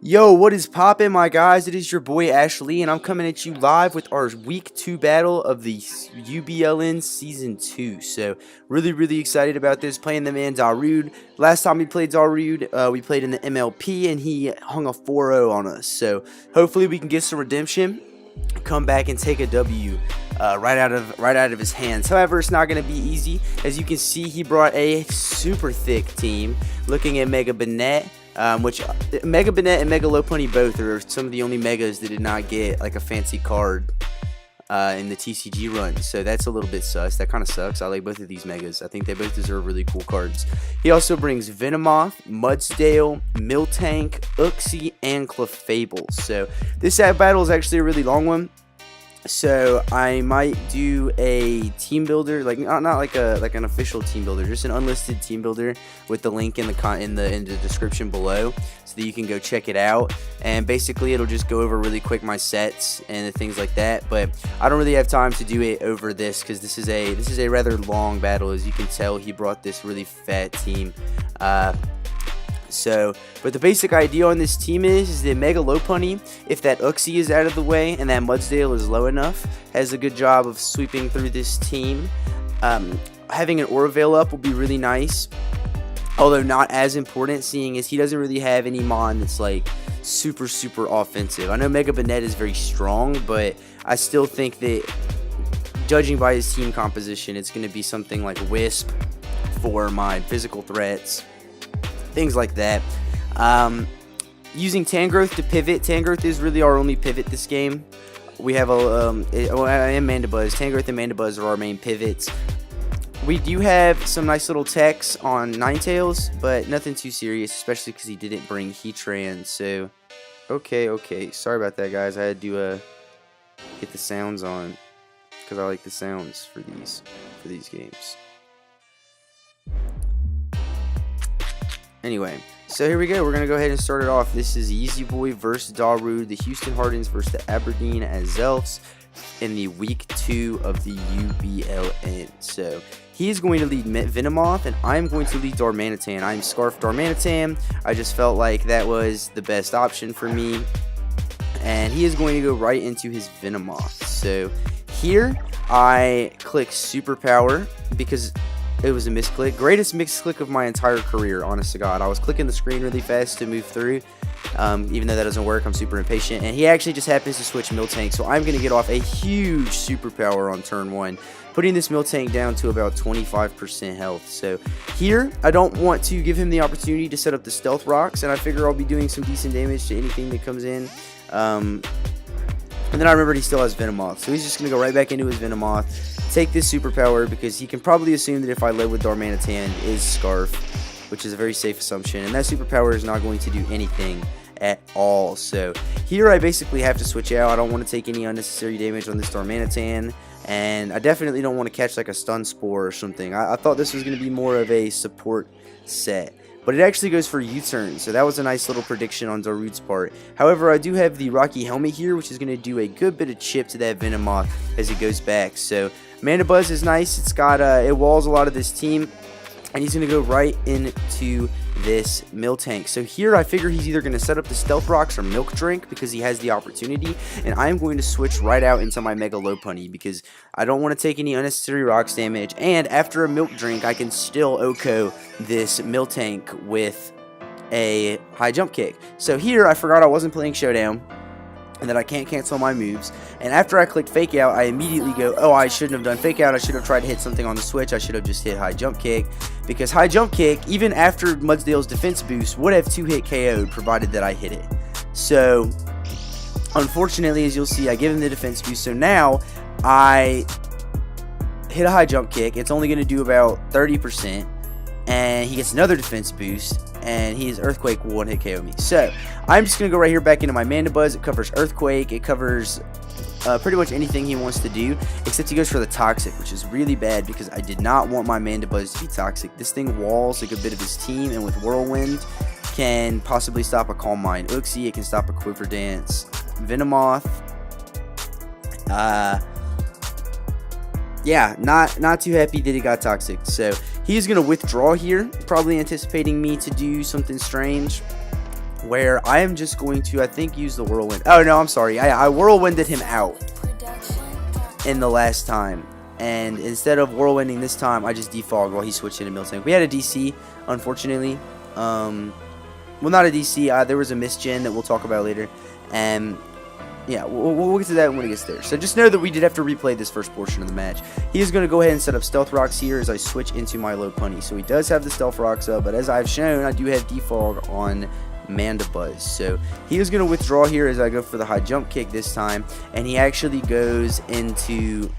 Yo, what is poppin', my guys? It is your boy Ashley, and I'm coming at you live with our Week 2 battle of the UBLN Season 2. So, really excited about this, playing the man Darude. Last time we played Darude, we played in the MLP, and he hung a 4-0 on us. So, hopefully we can get some redemption, come back and take a W right out of his hands. However, it's not going to be easy. As you can see, he brought a super thick team, looking at Mega Bennett. Which Mega Bennett and Mega Lopunny both are some of the only megas that did not get like a fancy card in the TCG run. So that's a little bit sus. That kind of sucks. I like both of these megas. I think they both deserve really cool cards. He also brings Venomoth, Mudsdale, Miltank, Uxie, and Clefable. So this battle is actually a really long one. So I might do a team builder, like not like an official team builder, just an unlisted team builder with the link in the description below, so that you can go check it out. And basically, it'll just go over really quick my sets and the things like that. But I don't really have time to do it over this because this is a rather long battle. As you can tell, he brought this really fat team. But the basic idea on this team is that Mega Lopunny, if that Uxie is out of the way and that Mudsdale is low enough, has a good job of sweeping through this team. Having an Aura Veil up will be really nice, although not as important, seeing as he doesn't really have any mon that's like super offensive. I know Mega Bennett is very strong, but I still think that, judging by his team composition, it's going to be something like Wisp for my physical threats, things like that. Using Tangrowth to pivot. Tangrowth is really our only pivot this game. We have and Mandibuzz. Tangrowth and Mandibuzz are our main pivots. We do have some nice little techs on Ninetales, but nothing too serious, especially because he didn't bring Heatran. So, okay. Sorry about that, guys. I had to get the sounds on because I like the sounds for these games. Anyway, so here we go. We're going to go ahead and start it off. This is Yeezy Boy versus Darude, the Houston Hardens versus the Aberdeen Azelfs in the Week 2 of the UBLN. So he is going to lead Venomoth, and I'm going to lead Darmanitan. I'm Scarf Darmanitan. I just felt like that was the best option for me. And he is going to go right into his Venomoth. So here I click Superpower because it was a misclick. Greatest misclick of my entire career, honest to God. I was clicking the screen really fast to move through. Even though that doesn't work, I'm super impatient. And he actually just happens to switch Miltank, so I'm going to get off a huge superpower on turn 1, putting this Miltank down to about 25% health. So here, I don't want to give him the opportunity to set up the Stealth Rocks, and I figure I'll be doing some decent damage to anything that comes in. And then I remembered he still has Venomoth, so he's just going to go right back into his Venomoth, take this superpower, because he can probably assume that if I live with Darmanitan is Scarf, which is a very safe assumption, and that superpower is not going to do anything at all. So here I basically have to switch out. I don't want to take any unnecessary damage on this Darmanitan, and I definitely don't want to catch like a Stun Spore or something. I thought this was going to be more of a support set, but it actually goes for U-turn, so that was a nice little prediction on Darude's part. However, I do have the Rocky Helmet here, which is going to do a good bit of chip to that Venomoth as it goes back. So Mandibuzz is nice. It's got it walls a lot of this team, and he's going to go right into this Miltank. So here I figure he's either going to set up the Stealth Rocks or Milk Drink because he has the opportunity, and I'm going to switch right out into my Mega Lopunny because I don't want to take any unnecessary rocks damage, and after a Milk Drink I can still OHKO this Miltank with a high jump kick. So here I forgot I wasn't playing Showdown and that I can't cancel my moves, and after I clicked Fake Out, I immediately go, oh, I shouldn't have done Fake Out, I should have tried to hit something on the switch, I should have just hit High Jump Kick, because High Jump Kick, even after Mudsdale's defense boost, would have 2-hit KO'd, provided that I hit it. So, unfortunately, as you'll see, I give him the defense boost, so now, I hit a High Jump Kick, it's only going to do about 30%, and he gets another defense boost, and his Earthquake will 1-hit KO me. So, I'm just going to go right here back into my Mandibuzz. It covers Earthquake. It covers pretty much anything he wants to do, except he goes for the Toxic, which is really bad because I did not want my Mandibuzz to be Toxic. This thing walls like a bit of his team, and with Whirlwind, can possibly stop a Calm Mind. Uxie, it can stop a Quiver Dance. Venomoth, yeah, not too happy that he got Toxic. So he's going to withdraw here, probably anticipating me to do something strange. where I am just going to, I think, use the whirlwind. Oh, no, I'm sorry. I whirlwinded him out in the last time. And instead of whirlwinding this time, I just defogged while he switched into Miltank. We had a DC, unfortunately. Well, not a DC. There was a misgen that we'll talk about later. And yeah, we'll get to that when it gets there. So just know that we did have to replay this first portion of the match. He is going to go ahead and set up Stealth Rocks here as I switch into my Lopunny. So he does have the Stealth Rocks up, but as I've shown, I do have defog on Mandibuzz. So he is going to withdraw here as I go for the high jump kick this time. And he actually goes into...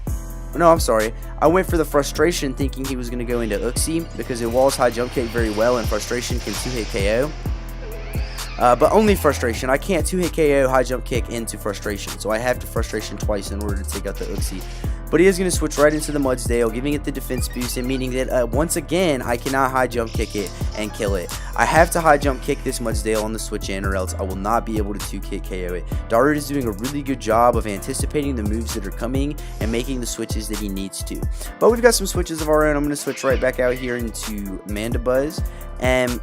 No, I'm sorry. I went for the Frustration thinking he was going to go into Uxie because it walls high jump kick very well and Frustration can 2-hit KO. But only Frustration. I can't 2-hit KO high jump kick into Frustration. So I have to Frustration twice in order to take out the Uxie. But he is going to switch right into the Mudsdale, giving it the defense boost, and meaning that once again, I cannot high jump kick it and kill it. I have to high jump kick this Mudsdale on the switch in, or else I will not be able to 2-hit KO it. Darude is doing a really good job of anticipating the moves that are coming and making the switches that he needs to. But we've got some switches of our own. I'm going to switch right back out here into Mandibuzz, and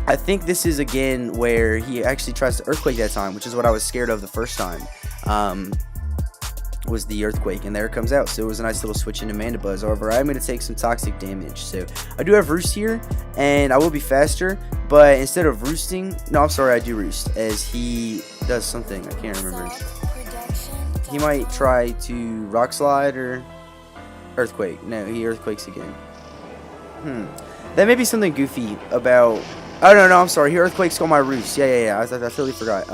I think this is again where he actually tries to Earthquake that time, which is what I was scared of the first time. Was the Earthquake, and there it comes out. So it was a nice little switch into Mandibuzz. However, I'm going to take some toxic damage. So I do have Roost here, and I will be faster, but instead of roosting, no, I'm sorry, I do roost, as he does something. I can't remember. He might try to Rock Slide or Earthquake. No, he Earthquakes again. That may be something goofy about... Oh, no, I'm sorry. He Earthquakes on my Roost. Yeah. I totally forgot.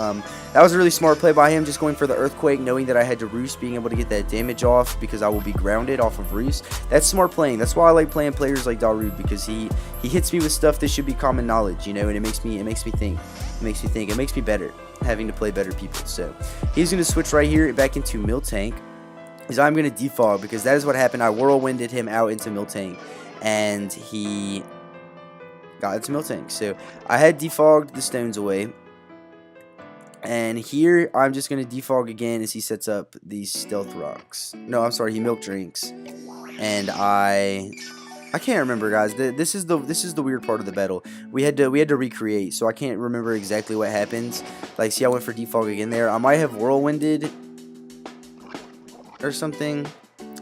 That was a really smart play by him, just going for the Earthquake, knowing that I had to Roost, being able to get that damage off because I will be grounded off of Roost. That's smart playing. That's why I like playing players like Darude, because he hits me with stuff that should be common knowledge, you know, and it makes me think. It makes me better, having to play better people. So he's going to switch right here back into Miltank, as I'm going to defog, because that is what happened. I whirlwinded him out into Miltank, and he got into Miltank. So I had defogged the stones away, and here I'm just going to defog again as he sets up these Stealth Rocks. No, I'm sorry, he Milk Drinks, and I can't remember, guys. This is the weird part of the battle. We had to recreate, so I can't remember exactly what happened. Like, see, I went for defog again there. I might have whirlwinded or something.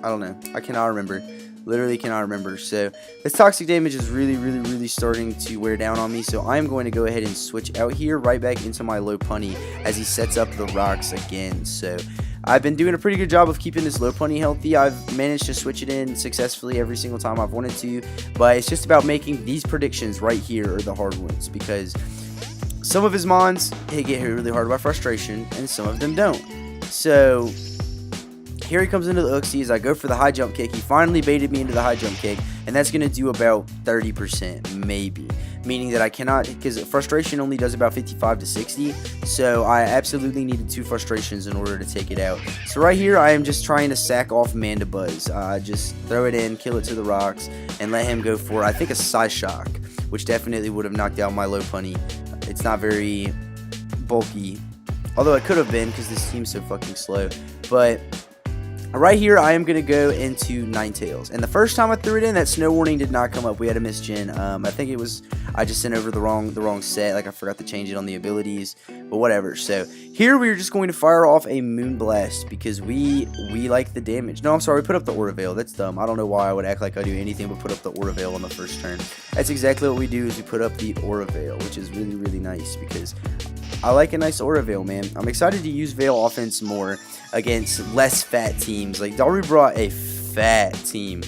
I don't know. I cannot remember. Literally cannot remember. So this toxic damage is really starting to wear down on me. So I'm going to go ahead and switch out here right back into my Lopunny as he sets up the rocks again. So I've been doing a pretty good job of keeping this Lopunny healthy. I've managed to switch it in successfully every single time I've wanted to. But it's just about making these predictions right here are the hard ones, because some of his mons get hit really hard by Frustration and some of them don't. So here he comes into the Uxie as I go for the high jump kick. He finally baited me into the high jump kick, and that's going to do about 30%, maybe. Meaning that I cannot, because Frustration only does about 55 to 60, so I absolutely needed 2 Frustrations in order to take it out. So right here, I am just trying to sack off Mandibuzz. Just throw it in, kill it to the rocks, and let him go for, I think, a Psyshock, which definitely would have knocked out my Lopunny. It's not very bulky, although it could have been, because this team's so fucking slow. But right here, I am going to go into Ninetales. And the first time I threw it in, that snow warning did not come up. We had a misgen. I think it was, I just sent over the wrong set. Like, I forgot to change it on the abilities. But whatever. So here we are just going to fire off a Moonblast because we like the damage. No, I'm sorry. We put up the Aura Veil. That's dumb. I don't know why I would act like I do anything but put up the Aura Veil on the first turn. That's exactly what we do, is we put up the Aura Veil, which is really nice because I like a nice Aura Veil, man. I'm excited to use Veil offense more against less fat teams. Like, Darude brought a fat team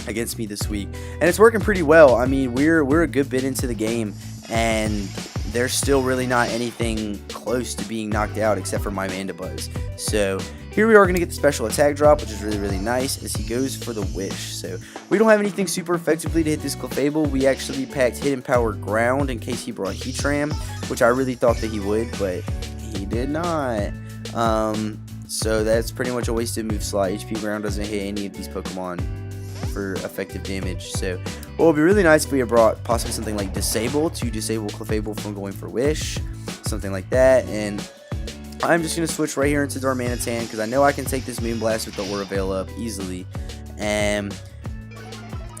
against me this week, and it's working pretty well. I mean, we're a good bit into the game, and there's still really not anything close to being knocked out except for my Mandibuzz. So here we are going to get the special attack drop, which is really nice, as he goes for the Wish. So we don't have anything super effectively to hit this Clefable. We actually packed Hidden Power Ground in case he brought Heatran, which I really thought that he would, but he did not. So that's pretty much a wasted move slot. HP Ground doesn't hit any of these Pokemon for effective damage. So what would be really nice if we had brought possibly something like Disable to disable Clefable from going for Wish, something like that. And I'm just going to switch right here into Darmanitan because I know I can take this Moonblast with the Aura Veil up easily. And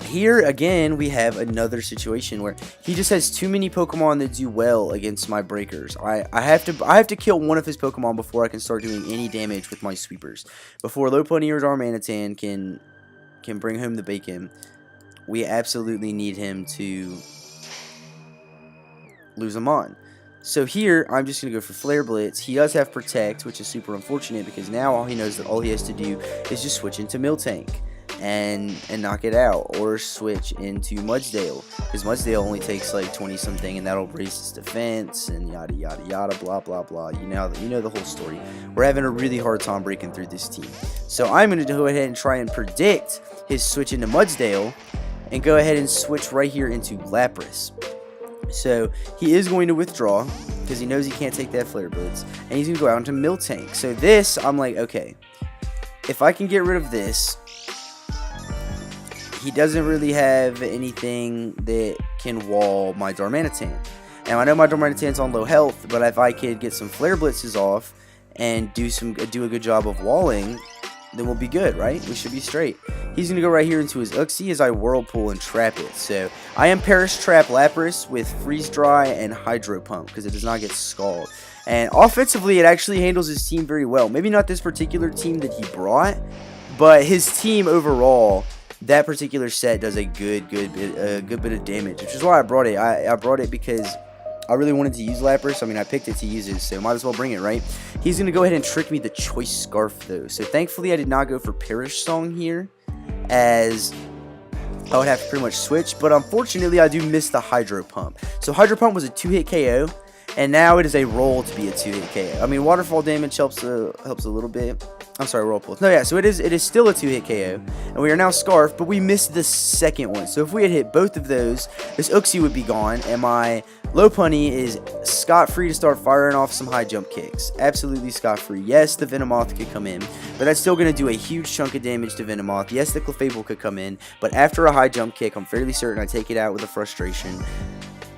here again we have another situation where he just has too many Pokemon that do well against my breakers. I have to kill one of his Pokemon before I can start doing any damage with my sweepers. Before Lopunny or Darmanitan can bring home the bacon, we absolutely need him to lose him on. So here, I'm just going to go for Flare Blitz. He does have Protect, which is super unfortunate because now all he knows that all he has to do is just switch into Miltank and knock it out, or switch into Mudsdale, because Mudsdale only takes like 20 something and that'll raise his defense and yada yada yada, blah blah blah. You know the whole story. We're having a really hard time breaking through this team. So I'm going to go ahead and try and predict his switch into Mudsdale and go ahead and switch right here into Lapras. So he is going to withdraw because he knows he can't take that Flare Blitz, and he's going to go out into Miltank. So this, I'm like, okay, if I can get rid of this, he doesn't really have anything that can wall my Darmanitan. Now I know my Darmanitan's on low health, but if I could get some Flare Blitzes off and do a good job of walling, then we'll be good, right? We should be straight. He's going to go right here into his Uxie as I Whirlpool and trap it. So I am Perish Trap Lapras with Freeze Dry and Hydro Pump because it does not get Scald. And offensively, it actually handles his team very well. Maybe not this particular team that he brought, but his team overall, that particular set does a good bit of damage, which is why I brought it. I brought it because I really wanted to use Lapras. I mean, I picked it to use it, so might as well bring it, right? He's going to go ahead and trick me the Choice Scarf, though. So thankfully, I did not go for Perish Song here, as I would have to pretty much switch. But unfortunately, I do miss the Hydro Pump. So Hydro Pump was a 2-hit KO, and now it is a roll to be a 2-hit KO. I mean, waterfall damage helps a little bit. I'm sorry, Whirlpool. No, yeah, so it is still a 2-hit KO, and we are now Scarf, but we missed the second one. So if we had hit both of those, this Uxie would be gone, and my Lopunny is scot-free to start firing off some high jump kicks. Absolutely scot-free. Yes, the Venomoth could come in, but that's still going to do a huge chunk of damage to Venomoth. Yes, the Clefable could come in, but after a high jump kick, I'm fairly certain I take it out with a Frustration.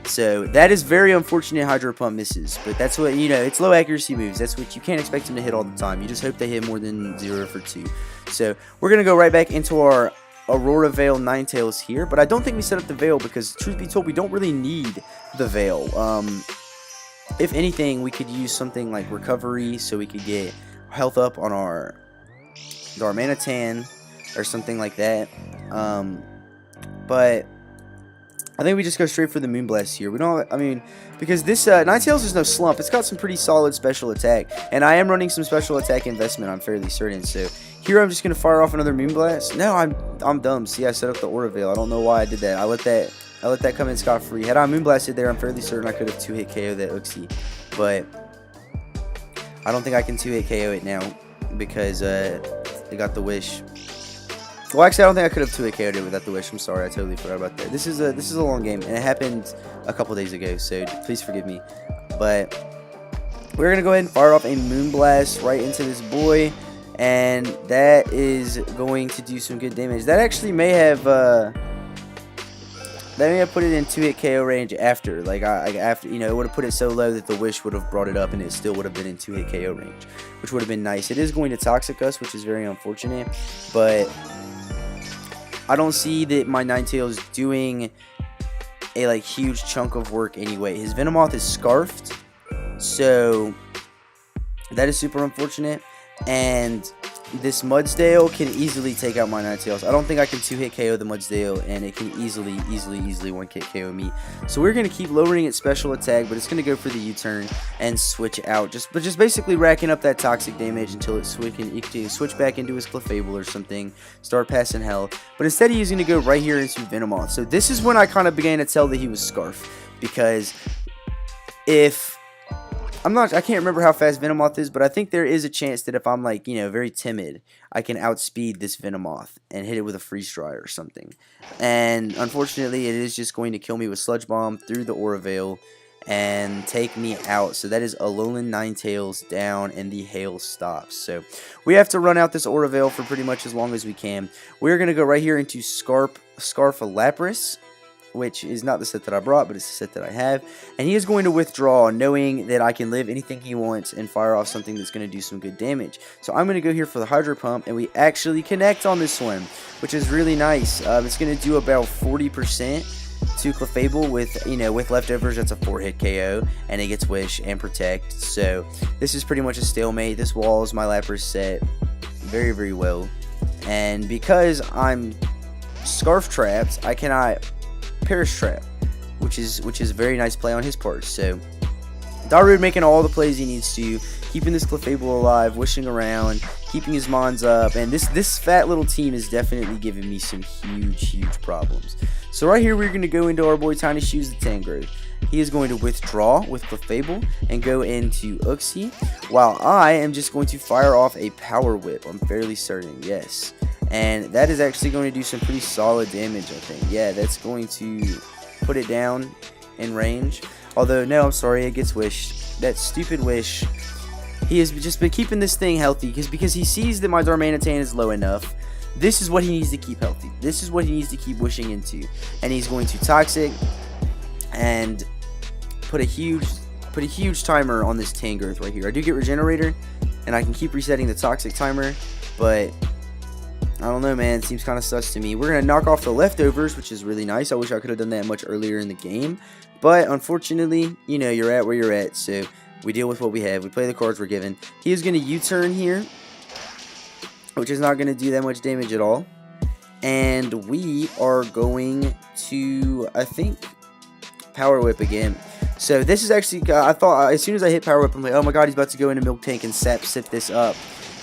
So that is very unfortunate. Hydro Pump misses, but that's what, it's low accuracy moves. That's what you can't expect them to hit all the time. You just hope they hit more than 0 for 2. So we're going to go right back into our Aurora Veil Ninetales here, but I don't think we set up the Veil because, truth be told, we don't really need the Veil. If anything, we could use something like Recovery so we could get health up on our Darmanitan or something like that. But I think we just go straight for the Moonblast here. We don't, because this Ninetales is no slump. It's got some pretty solid special attack, and I am running some special attack investment, I'm fairly certain. So here I'm just going to fire off another Moonblast. No, I'm dumb. See, I set up the Aura Veil. I don't know why I did that. I let that come in scot-free. Had I Moonblasted there, I'm fairly certain I could have 2-hit KO that Uxie, but I don't think I can 2-hit KO it now because they got the Wish. Well, actually, I don't think I could have 2-hit KO'd it without the Wish. I'm sorry, I totally forgot about that. This is a long game, and it happened a couple days ago, so please forgive me. But we're gonna go ahead and fire off a Moonblast right into this boy, and that is going to do some good damage. That actually may have put it in 2-hit KO range after, after it would have put it so low that the Wish would have brought it up, and it still would have been in 2-hit KO range, which would have been nice. It is going to Toxic Us, which is very unfortunate, but I don't see that my Ninetales doing a huge chunk of work anyway. His Venomoth is Scarfed, so that is super unfortunate. And this Mudsdale can easily take out my Ninetales. I don't think I can 2-hit KO the Mudsdale, and it can easily 1-hit KO me. So we're going to keep lowering its special attack, but it's going to go for the U-turn and switch out. Just basically racking up that toxic damage until it can switch back into his Clefable or something, start passing hell. But instead he's going to go right here into Venomoth. So this is when I kind of began to tell that he was Scarf, because I can't remember how fast Venomoth is, but I think there is a chance that if I'm very timid, I can outspeed this Venomoth and hit it with a Freeze Dry or something. And unfortunately, it is just going to kill me with Sludge Bomb through the Aura Veil and take me out. So that is Alolan Ninetales down, and the hail stops. So we have to run out this Aura Veil for pretty much as long as we can. We're going to go right here into Scarf Lapras which is not the set that I brought, but it's the set that I have. And he is going to withdraw, knowing that I can live anything he wants and fire off something that's going to do some good damage. So I'm going to go here for the Hydro Pump, and we actually connect on this one, which is really nice. It's going to do about 40% to Clefable with, with leftovers. That's a 4-hit KO, and it gets Wish and Protect. So this is pretty much a stalemate. This walls my Lapras set very, very well. And because I'm Scarf trapped, I cannot Perish Trap, which is a very nice play on his part. So Darude making all the plays he needs to, keeping this Clefable alive, wishing around, keeping his Mons up, and this fat little team is definitely giving me some huge problems. So right here we're going to go into our boy Tiny Shoes the Tangrowth. He is going to withdraw with Clefable and go into Uxie, while I am just going to fire off a Power Whip. I'm fairly certain, yes. And that is actually going to do some pretty solid damage, I think. Yeah, that's going to put it down in range. Although, no, I'm sorry, it gets Wished. That stupid Wish. He has just been keeping this thing healthy because he sees that my Darmanitan is low enough. This is what he needs to keep healthy. This is what he needs to keep wishing into. And he's going to Toxic and put a huge timer on this Tangrowth right here. I do get Regenerator, and I can keep resetting the Toxic timer, but I don't know, man. It seems kind of sus to me. We're going to knock off the leftovers, which is really nice. I wish I could have done that much earlier in the game. But unfortunately, you're at where you're at. So we deal with what we have. We play the cards we're given. He is going to U-turn here, which is not going to do that much damage at all. And we are going to, I think, Power Whip again. So this is actually, I thought, as soon as I hit Power Whip, I'm like, oh my god, he's about to go into Milk Tank and sip this up.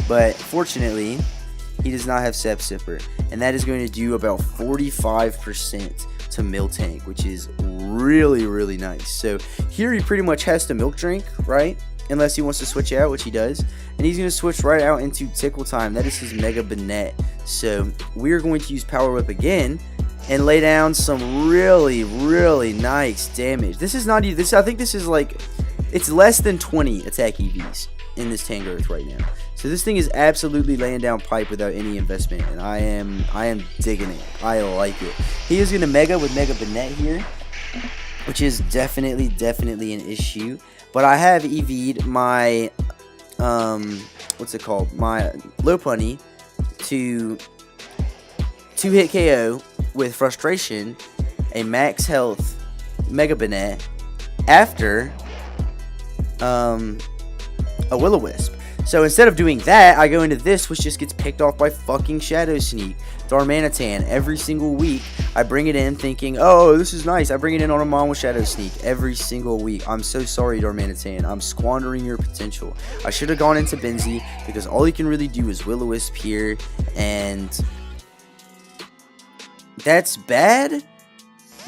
But fortunately, he does not have Sap Sipper, and that is going to do about 45% to Milk Tank, which is really nice. So here he pretty much has to Milk Drink, right? Unless he wants to switch out, which he does. And he's going to switch right out into Tickle Time. That is his Mega Banette. So we're going to use Power Whip again and lay down some really nice damage. This is not even, I think this is like, it's less than 20 attack EVs in this Tangrowth right now. So this thing is absolutely laying down pipe without any investment, and I am digging it. I like it. He is going to Mega with Mega Banette here, which is definitely an issue. But I have EV'd my what's it called? My Lopunny to 2-hit KO with Frustration, a max health Mega Banette after a Will-O-Wisp. So instead of doing that, I go into this, which just gets picked off by fucking Shadow Sneak. Darmanitan, every single week, I bring it in thinking, oh, this is nice. I bring it in on a Mon with Shadow Sneak every single week. I'm so sorry, Darmanitan. I'm squandering your potential. I should have gone into Benzie, because all he can really do is Will-O-Wisp here, and that's bad,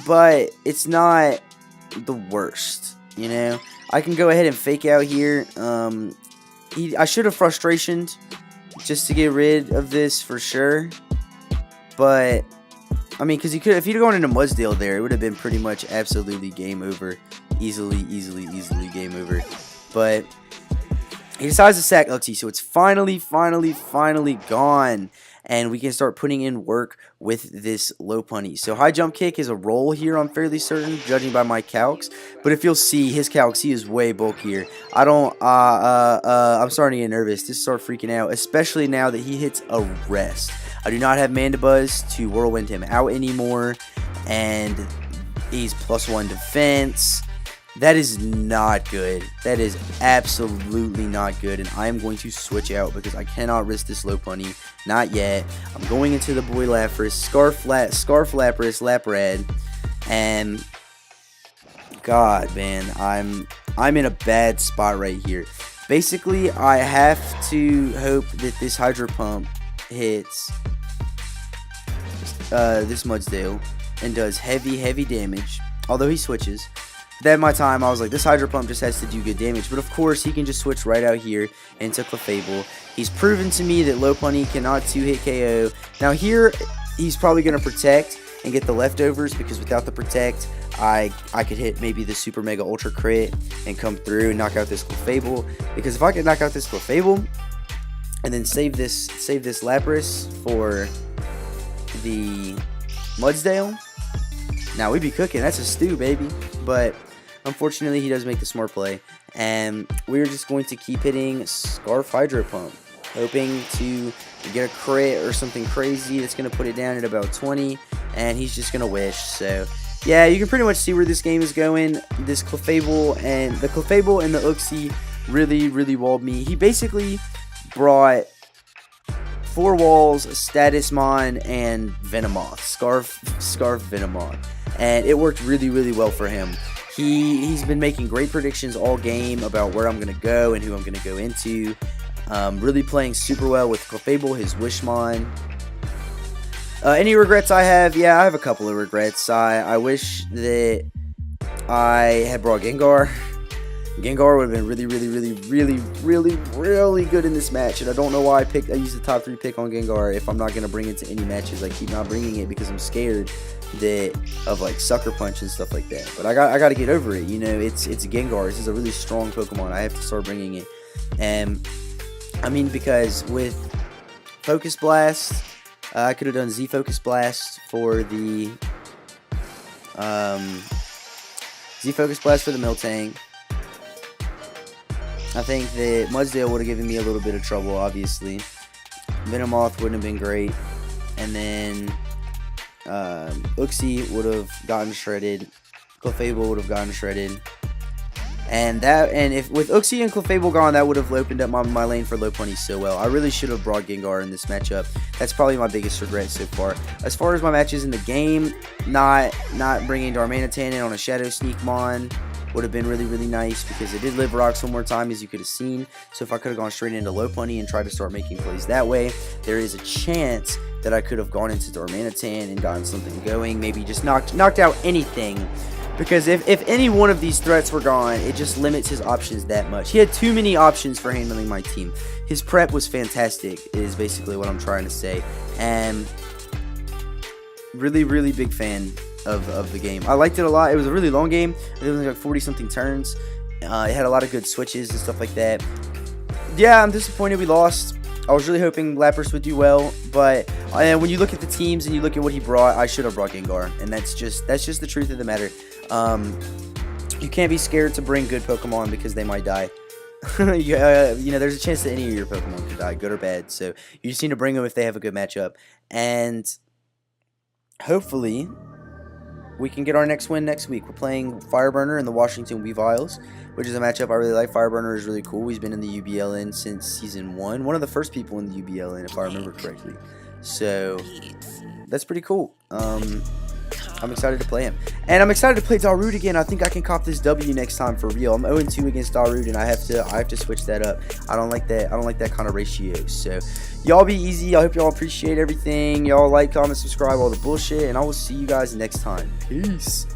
but it's not the worst, I can go ahead and fake out here. I should have Frustrationed just to get rid of this for sure. But, I mean, because if he'd gone into Mudsdale there, it would have been pretty much absolutely game over. Easily game over. But he decides to sack Uxie, so it's finally gone. And we can start putting in work with this Lopunny. So high jump kick is a roll here, I'm fairly certain, judging by my calcs. But if you'll see, his calcs, he is way bulkier. I'm starting to get nervous. Just start freaking out, especially now that he hits a rest. I do not have Mandibuzz to Whirlwind him out anymore. And he's +1 defense. That is not good. That is absolutely not good, and I am going to switch out because I cannot risk this Lopunny. Not yet. I'm going into the boy Lapras, Scarf Lapras, Laprad, and God, man, I'm in a bad spot right here. Basically, I have to hope that this Hydro Pump hits this Mudsdale and does heavy damage, although he switches. At my time, I was like, this Hydro Pump just has to do good damage. But of course, he can just switch right out here into Clefable. He's proven to me that Lopunny cannot 2-hit KO. Now here, he's probably going to Protect and get the leftovers, because without the Protect, I could hit maybe the Super Mega Ultra Crit and come through and knock out this Clefable. Because if I could knock out this Clefable and then save this Lapras for the Mudsdale, Now we be cooking. That's a stew, baby. But unfortunately, he does make the smart play. And we're just going to keep hitting Scarf Hydro Pump, hoping to get a crit or something crazy that's going to put it down at about 20. And he's just going to wish. So, yeah, you can pretty much see where this game is going. This Clefable and the Uxie really, really walled me. He basically brought 4 walls, Statusmon, and Venomoth. Scarf Venomoth. And it worked really, really well for him. He's been making great predictions all game about where I'm going to go and who I'm going to go into. Really playing super well with Clefable, his Wishmon. Any regrets I have? Yeah, I have a couple of regrets. I wish that I had brought Gengar. Gengar would have been really good in this match, and I don't know why I used the top 3 pick on Gengar if I'm not going to bring it to any matches. I keep not bringing it because I'm scared of like Sucker Punch and stuff like that. But I got to get over it. You know, it's Gengar. This is a really strong Pokemon. I have to start bringing it. And I mean, because with Focus Blast, I could have done Z Focus Blast for the Miltank. I think that Mudsdale would have given me a little bit of trouble, obviously. Venomoth wouldn't have been great. And then Uxie would have gotten shredded. Clefable would have gotten shredded. And if with Uxie and Clefable gone, that would have opened up my lane for Lopunny so well. I really should have brought Gengar in this matchup. That's probably my biggest regret so far. As far as my matches in the game, not bringing Darmanitan in on a Shadow Sneakmon would have been really, really nice because it did live rocks one more time, as you could have seen. So if I could have gone straight into Lopunny and tried to start making plays that way, there is a chance that I could have gone into Darmanitan and gotten something going, maybe just knocked out anything. Because if any one of these threats were gone, it just limits his options that much. He had too many options for handling my team. His prep was fantastic, is basically what I'm trying to say. And really, really big fan of the game. I liked it a lot. It was a really long game. It was like 40-something turns. It had a lot of good switches and stuff like that. Yeah, I'm disappointed we lost. I was really hoping Lapras would do well, but when you look at the teams and you look at what he brought, I should have brought Gengar, and that's just the truth of the matter. You can't be scared to bring good Pokemon because they might die. You know, there's a chance that any of your Pokemon could die, good or bad. So you just need to bring them if they have a good matchup, and hopefully we can get our next win next week. We're playing Fireburner and the Washington Weaviles, which is a matchup I really like. Fireburner is really cool. He's been in the UBLN since Season 1. One of the first people in the UBLN, if I remember correctly. So, that's pretty cool. I'm excited to play him. And I'm excited to play Darude again. I think I can cop this W next time for real. I'm 0-2 against Darude, and I have to switch that up. I don't like that kind of ratio. So, y'all be easy. I hope y'all appreciate everything. Y'all like, comment, subscribe, all the bullshit, and I will see you guys next time. Peace.